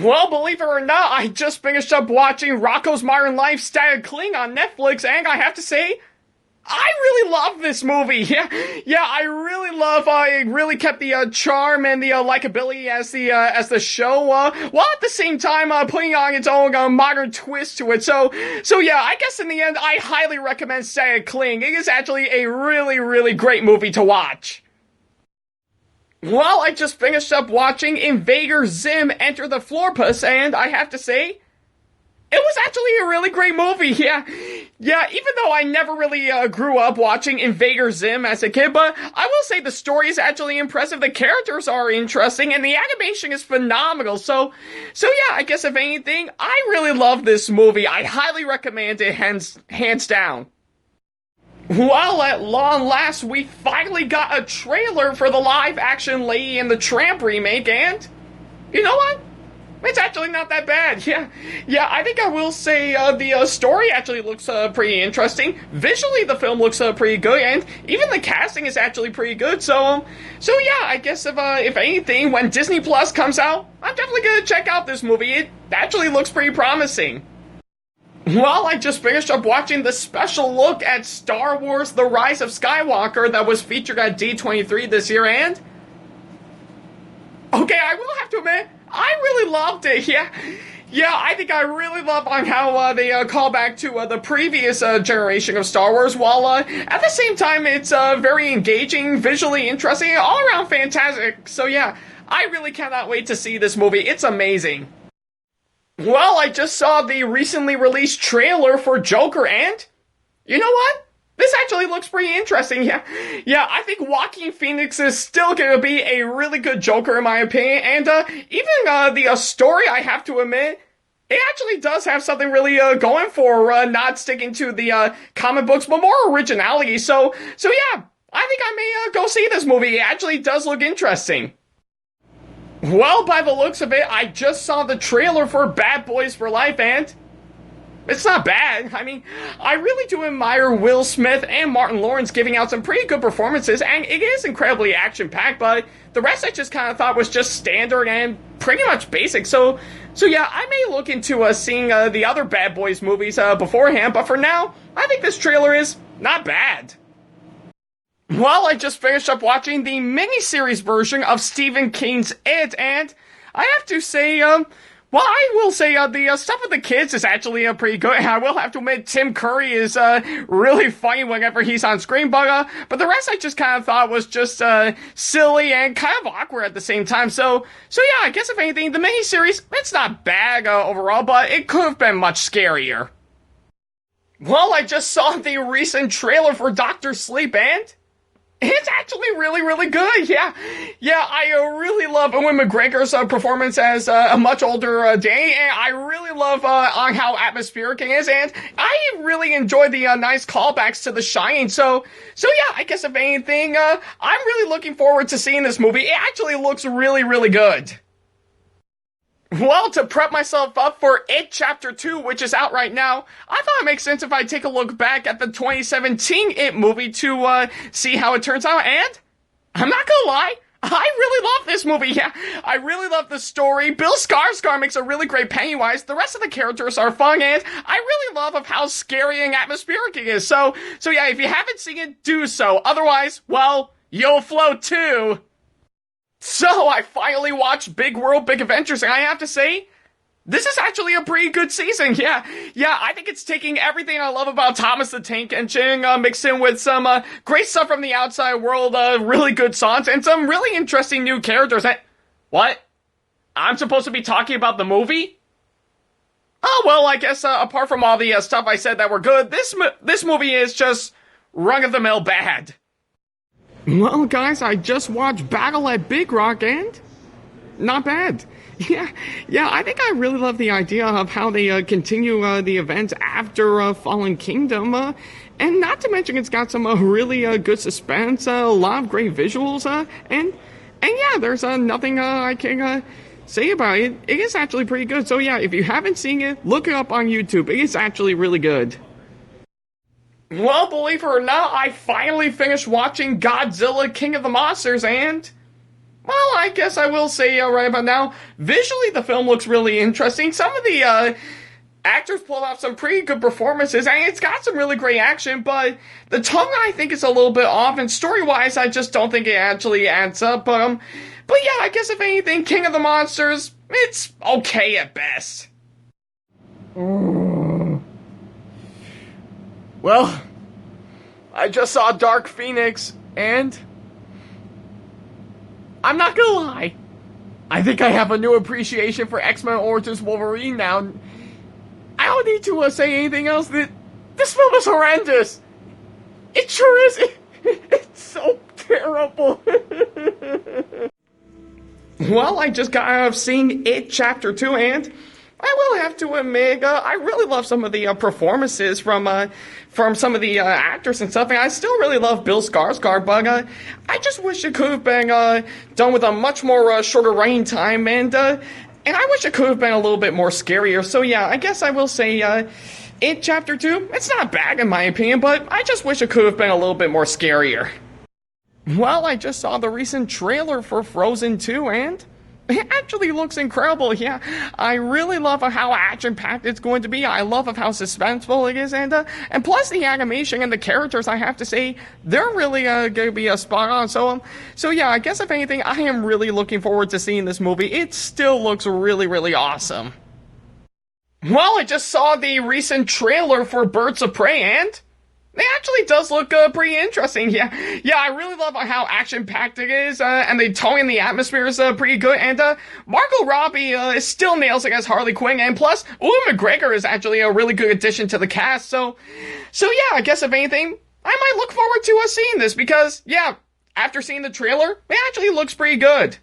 Well, believe it or not, I just finished up watching Rocko's Modern Life Static Cling on Netflix, and I have to say, I really love this movie. Yeah, I really love, it really kept the, charm and the, likability as the show, while at the same time, putting on its own, modern twist to it. So yeah, I guess in the end, I highly recommend Static Cling. It is actually a really, really great movie to watch. Well, I just finished up watching Invader Zim Enter the Floorpuss, and I have to say, it was actually a really great movie, yeah, even though I never really, grew up watching Invader Zim as a kid, but I will say the story is actually impressive, the characters are interesting, and the animation is phenomenal, so yeah, I guess if anything, I really love this movie. I highly recommend it, hands down. Well, at long last, we finally got a trailer for the live-action Lady and the Tramp remake, and you know what? It's actually not that bad. Yeah, I think I will say the story actually looks pretty interesting. Visually, the film looks pretty good, and even the casting is actually pretty good. So yeah, I guess if anything, when Disney Plus comes out, I'm definitely gonna check out this movie. It actually looks pretty promising. Well, I just finished up watching the special look at Star Wars The Rise of Skywalker that was featured at D23 this year, and okay, I will have to admit, I really loved it, yeah, I think I really love on how they call back to the previous generation of Star Wars, while at the same time it's very engaging, visually interesting, and all around fantastic, so yeah, I really cannot wait to see this movie. It's amazing. Well, I just saw the recently released trailer for Joker, and you know what? This actually looks pretty interesting, yeah, I think Joaquin Phoenix is still gonna be a really good Joker in my opinion, and even the story, I have to admit, it actually does have something really going for not sticking to the comic books, but more originality, so yeah, I think I may go see this movie. It actually does look interesting. Well, by the looks of it, I just saw the trailer for Bad Boys for Life, and it's not bad. I mean, I really do admire Will Smith and Martin Lawrence giving out some pretty good performances, and it is incredibly action-packed, but the rest I just kind of thought was just standard and pretty much basic, so yeah, I may look into seeing the other Bad Boys movies beforehand, but for now, I think this trailer is not bad. Well, I just finished up watching the miniseries version of Stephen King's It, and I have to say, well, I will say, the stuff with the kids is actually pretty good. I will have to admit, Tim Curry is really funny whenever he's on screen, but the rest I just kind of thought was just silly and kind of awkward at the same time. So yeah, I guess if anything, the miniseries, it's not bad overall, but it could have been much scarier. Well, I just saw the recent trailer for Dr. Sleep, and it's actually really, really good, yeah, I really love Ewan McGregor's performance as a much older Danny, and I really love on how atmospheric it is, and I really enjoy the nice callbacks to The Shining, so yeah, I guess if anything, I'm really looking forward to seeing this movie. It actually looks really, really good. Well, to prep myself up for It Chapter 2, which is out right now, I thought it makes sense if I take a look back at the 2017 It movie to see how it turns out, and I'm not gonna lie, I really love this movie, yeah. I really love the story. Bill Skarsgård makes a really great Pennywise. The rest of the characters are fun, and I really love of how scary and atmospheric it is. So yeah, if you haven't seen it, do so. Otherwise, well, you'll float too. So, I finally watched Big World, Big Adventures, and I have to say, this is actually a pretty good season, yeah, I think it's taking everything I love about Thomas the Tank Engine, mixed in with some, great stuff from the outside world, really good songs, and some really interesting new characters, and what? I'm supposed to be talking about the movie? Oh, well, I guess, apart from all the, stuff I said that were good, this movie is just run-of-the-mill bad. Well, guys, I just watched Battle at Big Rock, and not bad. Yeah, I think I really love the idea of how they continue the events after Fallen Kingdom, and not to mention it's got some really good suspense, a lot of great visuals, and yeah, there's nothing I can say about it. It is actually pretty good, so yeah, if you haven't seen it, look it up on YouTube. It is actually really good. Well, believe it or not, I finally finished watching Godzilla King of the Monsters, and Well, I guess I will say right about now, visually the film looks really interesting. Some of the actors pulled off some pretty good performances, and it's got some really great action, but the tone I think is a little bit off, and story-wise I just don't think it actually adds up. But yeah, I guess if anything, King of the Monsters, it's okay at best. Well, I just saw Dark Phoenix, and I'm not gonna lie, I think I have a new appreciation for X-Men Origins Wolverine now. I don't need to say anything else. This film is horrendous. It sure is. It's so terrible. Well, I just got out of seeing It Chapter 2, and I will have to admit, I really love some of the performances from some of the actors and stuff, and I still really love Bill Skarsgård, but I just wish it could have been done with a much more shorter running time, and I wish it could have been a little bit more scarier. So yeah, I guess I will say It Chapter 2, it's not bad in my opinion, but I just wish it could have been a little bit more scarier. Well, I just saw the recent trailer for Frozen 2, and it actually looks incredible. Yeah, I really love how action-packed it's going to be. I love how suspenseful it is, and plus the animation and the characters, I have to say, they're really going to be spot on. So yeah, I guess if anything, I am really looking forward to seeing this movie. It still looks really, really awesome. Well, I just saw the recent trailer for Birds of Prey, and it actually does look pretty interesting. Yeah, I really love how action-packed it is, and the tone and the atmosphere is pretty good, and Margot Robbie still nails it as Harley Quinn, and plus, Ewan McGregor is actually a really good addition to the cast, so yeah, I guess if anything, I might look forward to seeing this, because, yeah, after seeing the trailer, it actually looks pretty good.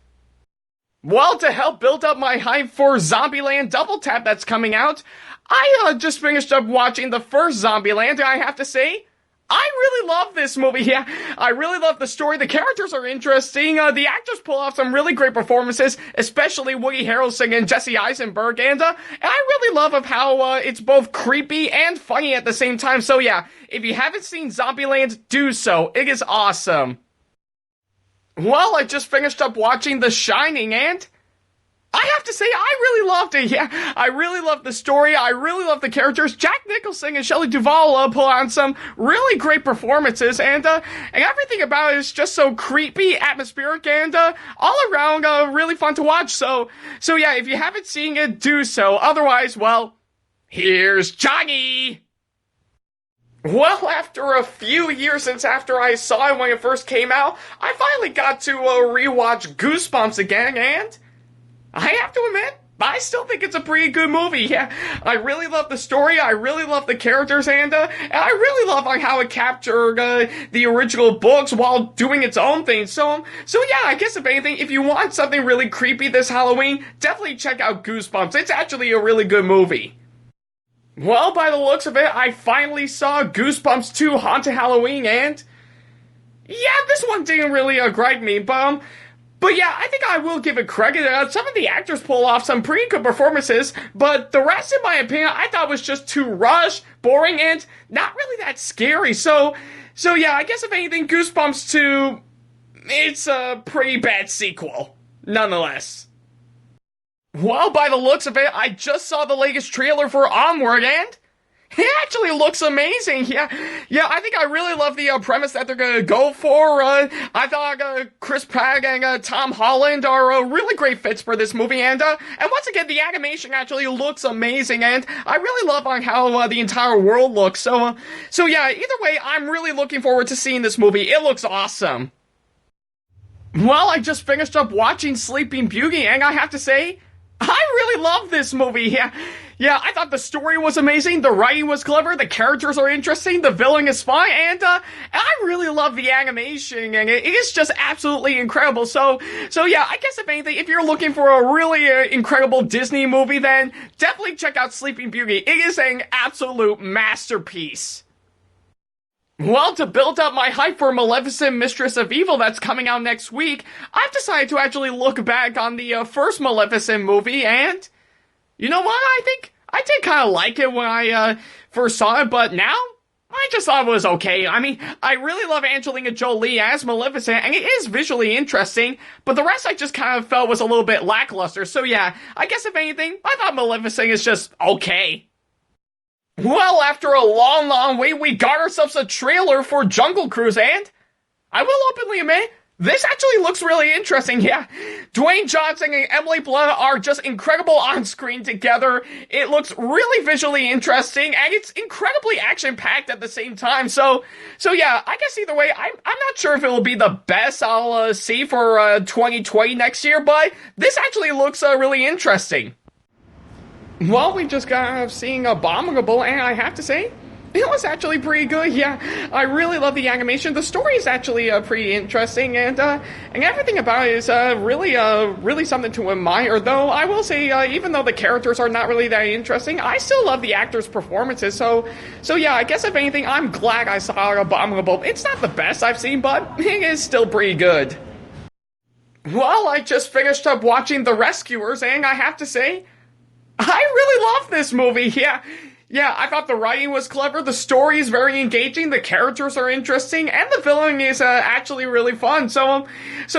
Well, to help build up my hype for Zombieland Double Tap that's coming out, I just finished up watching the first Zombieland, and I have to say, I really love this movie. Yeah, I really love the story. The characters are interesting. The actors pull off some really great performances, especially Woody Harrelson and Jesse Eisenberg, and I really love how it's both creepy and funny at the same time. So yeah, if you haven't seen Zombieland, do so. It is awesome. Well, I just finished up watching The Shining, and I have to say, I really loved it. Yeah, I really loved the story. I really loved the characters. Jack Nicholson and Shelley Duvall pull on some really great performances, and everything about it is just so creepy, atmospheric, and all around really fun to watch. So yeah, if you haven't seen it, do so. Otherwise, well, here's Johnny. Well, after a few years since after I saw it when it first came out, I finally got to rewatch Goosebumps again, and I have to admit, I still think it's a pretty good movie. Yeah, I really love the story, I really love the characters, and I really love how it captured the original books while doing its own thing. So yeah, I guess if anything, if you want something really creepy this Halloween, definitely check out Goosebumps. It's actually a really good movie. Well, by the looks of it, I finally saw Goosebumps 2 Haunted Halloween, and yeah, this one didn't really gripe me, but yeah, I think I will give it credit. Some of the actors pull off some pretty good performances, but the rest, in my opinion, I thought was just too rushed, boring, and not really that scary. So yeah, I guess if anything, Goosebumps 2, it's a pretty bad sequel, nonetheless. Well, by the looks of it, I just saw the latest trailer for Onward, and it actually looks amazing. Yeah, I think I really love the premise that they're gonna go for. I thought Chris Pratt and Tom Holland are really great fits for this movie, and once again, the animation actually looks amazing, and I really love how the entire world looks. So yeah, either way, I'm really looking forward to seeing this movie. It looks awesome. Well, I just finished up watching Sleeping Beauty, and I have to say, I really love this movie. Yeah, I thought the story was amazing, the writing was clever, the characters are interesting, the villain is fun, and I really love the animation, and it is just absolutely incredible. So yeah, I guess if anything, if you're looking for a really incredible Disney movie, then definitely check out Sleeping Beauty. It is an absolute masterpiece. Well, to build up my hype for Maleficent Mistress of Evil that's coming out next week, I've decided to actually look back on the first Maleficent movie, and you know what? I think I did kind of like it when I first saw it, but now I just thought it was okay. I mean, I really love Angelina Jolie as Maleficent, and it is visually interesting, but the rest I just kind of felt was a little bit lackluster. So yeah, I guess if anything, I thought Maleficent is just okay. Well, after a long, long wait, we got ourselves a trailer for Jungle Cruise, and I will openly admit, this actually looks really interesting, yeah. Dwayne Johnson and Emily Blunt are just incredible on screen together. It looks really visually interesting, and it's incredibly action-packed at the same time. So yeah, I guess either way, I'm not sure if it will be the best I'll see for 2020 next year, but this actually looks really interesting. Well, we just got out of seeing Abominable, and I have to say, it was actually pretty good, yeah. I really love the animation. The story is actually pretty interesting, and everything about it is really something to admire. Though I will say, even though the characters are not really that interesting, I still love the actors' performances. So yeah, I guess if anything, I'm glad I saw Abominable. It's not the best I've seen, but it is still pretty good. Well, I just finished up watching The Rescuers, and I have to say, I really love this movie, yeah. Yeah, I thought the writing was clever, the story is very engaging, the characters are interesting, and the villain is actually really fun. So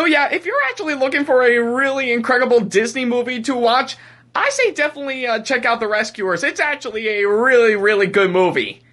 yeah, if you're actually looking for a really incredible Disney movie to watch, I say definitely check out The Rescuers. It's actually a really, really good movie.